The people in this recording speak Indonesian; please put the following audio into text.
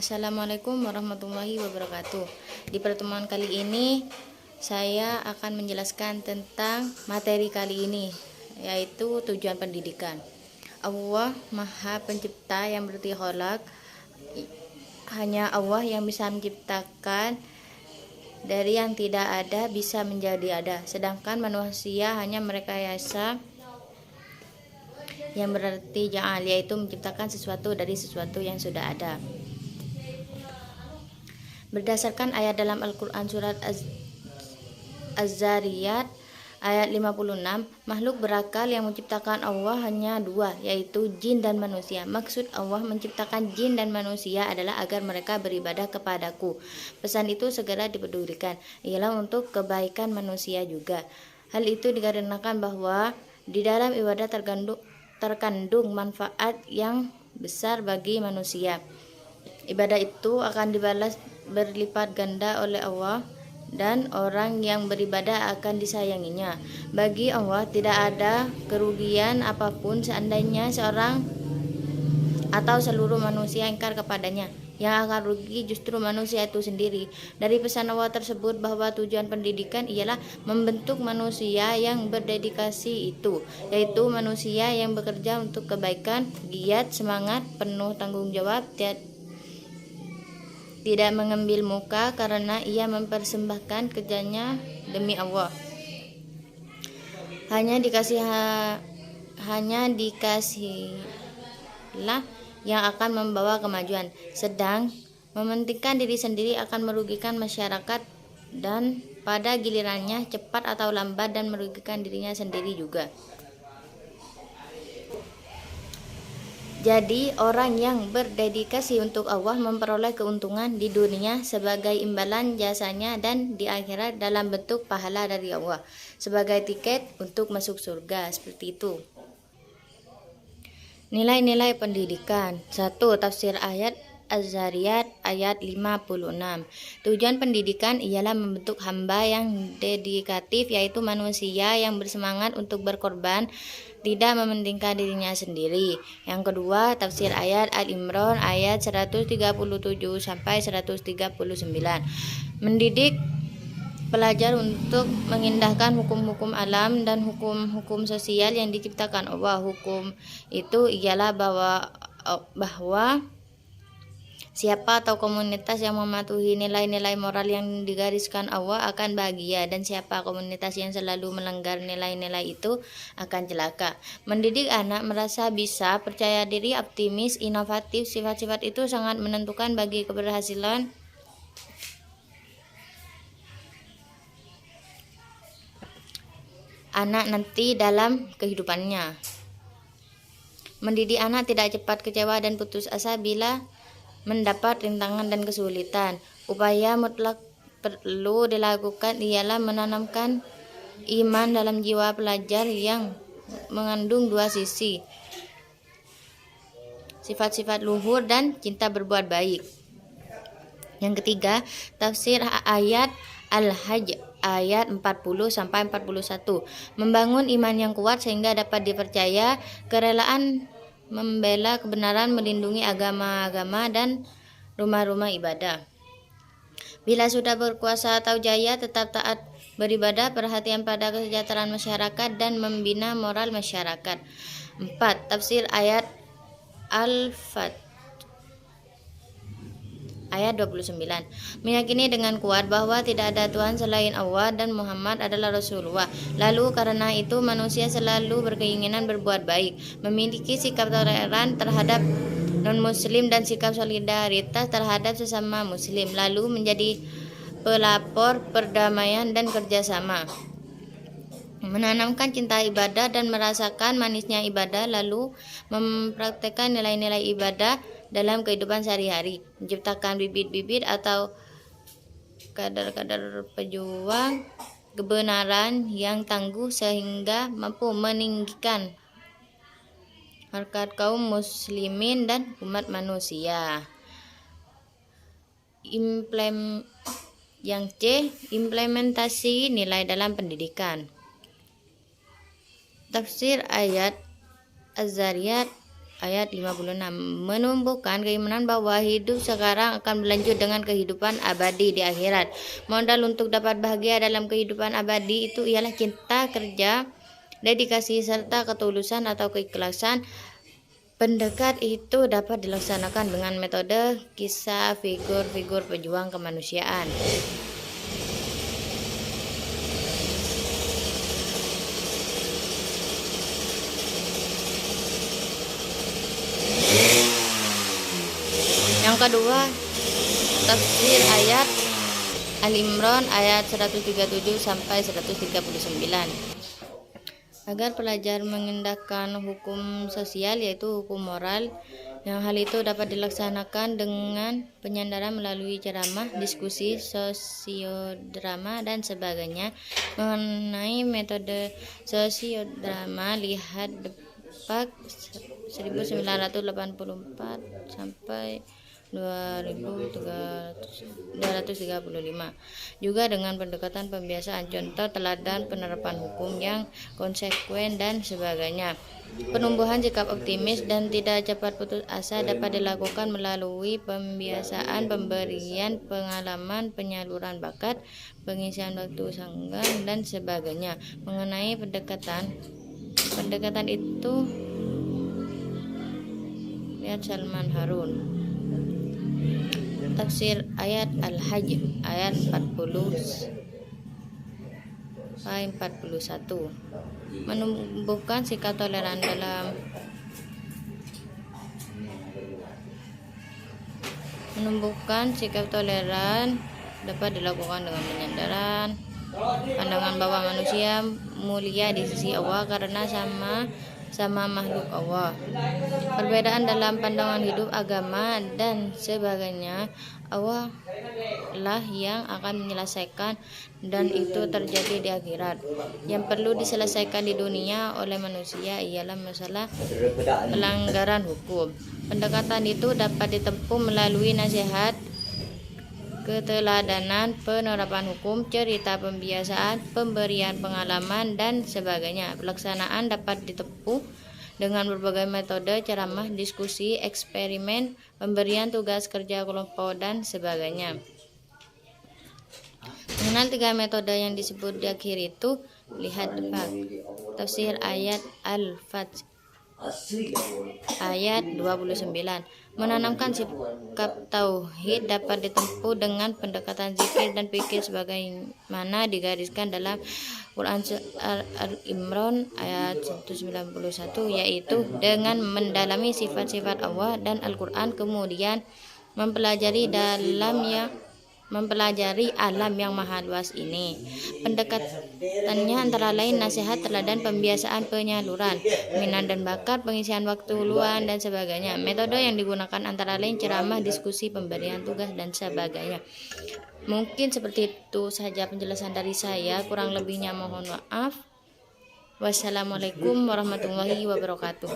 Assalamualaikum warahmatullahi wabarakatuh. Di pertemuan kali ini saya akan menjelaskan tentang materi kali ini, yaitu tujuan pendidikan. Allah Maha Pencipta yang berarti kholaq. Hanya Allah yang bisa menciptakan dari yang tidak ada bisa menjadi ada. Sedangkan manusia hanya merekayasa, yang berarti ja'al, yaitu menciptakan sesuatu dari sesuatu yang sudah ada. Berdasarkan ayat dalam Al-Quran surat Az-Zariyat ayat 56, makhluk berakal yang menciptakan Allah hanya dua, yaitu jin dan manusia. Maksud Allah menciptakan jin dan manusia adalah agar mereka beribadah kepadaku. Pesan itu segera dipedulikan, ialah untuk kebaikan manusia juga. Hal itu dikarenakan bahwa di dalam ibadah terkandung manfaat yang besar bagi manusia. Ibadah itu akan dibalas berlipat ganda oleh Allah, dan orang yang beribadah akan disayanginya. Bagi Allah tidak ada kerugian apapun seandainya seorang atau seluruh manusia ingkar kepadanya. Yang akan rugi justru manusia itu sendiri. Dari pesan Allah tersebut bahwa tujuan pendidikan ialah membentuk manusia yang berdedikasi itu, yaitu manusia yang bekerja untuk kebaikan, giat, semangat, penuh tanggung jawab, tidak mengambil muka karena ia mempersembahkan kerjanya demi Allah. Hanya dikasihlah yang akan membawa kemajuan. Sedang mementingkan diri sendiri akan merugikan masyarakat, dan pada gilirannya cepat atau lambat dan merugikan dirinya sendiri juga. Jadi orang yang berdedikasi untuk Allah memperoleh keuntungan di dunia sebagai imbalan jasanya, dan di akhirat dalam bentuk pahala dari Allah sebagai tiket untuk masuk surga. Seperti itu. Nilai-nilai pendidikan. 1. Tafsir ayat Az-Zariyat ayat 56. Tujuan pendidikan ialah membentuk hamba yang dedikatif, yaitu manusia yang bersemangat untuk berkorban, tidak mementingkan dirinya sendiri. Yang kedua, tafsir ayat Al-Imran ayat 137 sampai 139. Mendidik pelajar untuk mengindahkan hukum-hukum alam dan hukum-hukum sosial yang diciptakan Allah. Hukum itu ialah bahwa siapa atau komunitas yang mematuhi nilai-nilai moral yang digariskan Allah akan bahagia, dan siapa komunitas yang selalu melanggar nilai-nilai itu akan celaka. Mendidik anak merasa bisa, percaya diri, optimis, inovatif. Sifat-sifat itu sangat menentukan bagi keberhasilan anak nanti dalam kehidupannya. Mendidik anak tidak cepat kecewa dan putus asa bila mendapat rintangan dan kesulitan. Upaya mutlak perlu dilakukan ialah menanamkan iman dalam jiwa pelajar yang mengandung dua sisi, sifat-sifat luhur dan cinta berbuat baik. Yang ketiga, tafsir ayat Al-Hajj ayat 40 sampai 41. Membangun iman yang kuat sehingga dapat dipercaya, kerelaan membela kebenaran, melindungi agama-agama dan rumah-rumah ibadah. Bila sudah berkuasa atau jaya, tetap taat beribadah, perhatian pada kesejahteraan masyarakat, dan membina moral masyarakat. 4. Tafsir ayat Al-Fat ayat 29. Meyakini dengan kuat bahwa tidak ada Tuhan selain Allah dan Muhammad adalah Rasulullah. Lalu karena itu manusia selalu berkeinginan berbuat baik, memiliki sikap toleran terhadap non-muslim dan sikap solidaritas terhadap sesama muslim, lalu menjadi pelapor perdamaian dan kerjasama, menanamkan cinta ibadah dan merasakan manisnya ibadah, lalu mempraktekkan nilai-nilai ibadah dalam kehidupan sehari-hari, menciptakan bibit-bibit atau kadar-kadar pejuang kebenaran yang tangguh sehingga mampu meninggikan harkat kaum muslimin dan umat manusia. Yang C, implementasi nilai dalam pendidikan. Tafsir ayat Az-Zariyat ayat 56 menumbuhkan keimanan bahwa hidup sekarang akan berlanjut dengan kehidupan abadi di akhirat. Modal untuk dapat bahagia dalam kehidupan abadi itu ialah cinta, kerja, dedikasi, serta ketulusan atau keikhlasan. Pendekat itu dapat dilaksanakan dengan metode kisah figur-figur pejuang kemanusiaan. Yang kedua, tafsir ayat Al-Imran ayat 137 sampai 139. Agar pelajar mengindahkan hukum sosial yaitu hukum moral, yang hal itu dapat dilaksanakan dengan penyandaran melalui ceramah, diskusi, sosiodrama dan sebagainya. Mengenai metode sosiodrama, lihat Depak 1984 sampai 235. Juga dengan pendekatan pembiasaan, contoh teladan, penerapan hukum yang konsekuen dan sebagainya. Penumbuhan sikap optimis dan tidak cepat putus asa dapat dilakukan melalui pembiasaan, pemberian pengalaman, penyaluran bakat, pengisian waktu senggang dan sebagainya. Mengenai pendekatan itu lihat Salman Harun. Tafsir ayat Al-Hajj ayat 40 ayat 41 menumbuhkan sikap toleran dapat dilakukan dengan penyandaran pandangan bahwa manusia mulia di sisi Allah karena sama makhluk Allah. Perbedaan dalam pandangan hidup, agama dan sebagainya, Allah lah yang akan menyelesaikan, dan itu terjadi di akhirat. Yang perlu diselesaikan di dunia oleh manusia ialah masalah pelanggaran hukum. Pendekatan itu dapat ditempuh melalui nasihat, keteladanan, penerapan hukum, cerita, pembiasaan, pemberian pengalaman dan sebagainya. Pelaksanaan dapat ditempuh dengan berbagai metode, ceramah, diskusi, eksperimen, pemberian tugas kerja kelompok dan sebagainya. Mengenal 3 metode yang disebut di akhir itu, lihat Depak tafsir ayat Al-Fajr ayat 29. Menanamkan sikap tauhid dapat ditempuh dengan pendekatan zikir dan pikir sebagaimana digariskan dalam Quran Al-Imran ayat 191, yaitu dengan mendalami sifat-sifat Allah dan Al-Quran, kemudian mempelajari alam yang maha luas ini. Pendekatannya antara lain nasihat, teladan, pembiasaan, penyaluran minat dan bakat, pengisian waktu luang dan sebagainya. Metode yang digunakan antara lain ceramah, diskusi, pemberian tugas dan sebagainya. Mungkin seperti itu saja penjelasan dari saya, kurang lebihnya mohon maaf. Wassalamualaikum warahmatullahi wabarakatuh.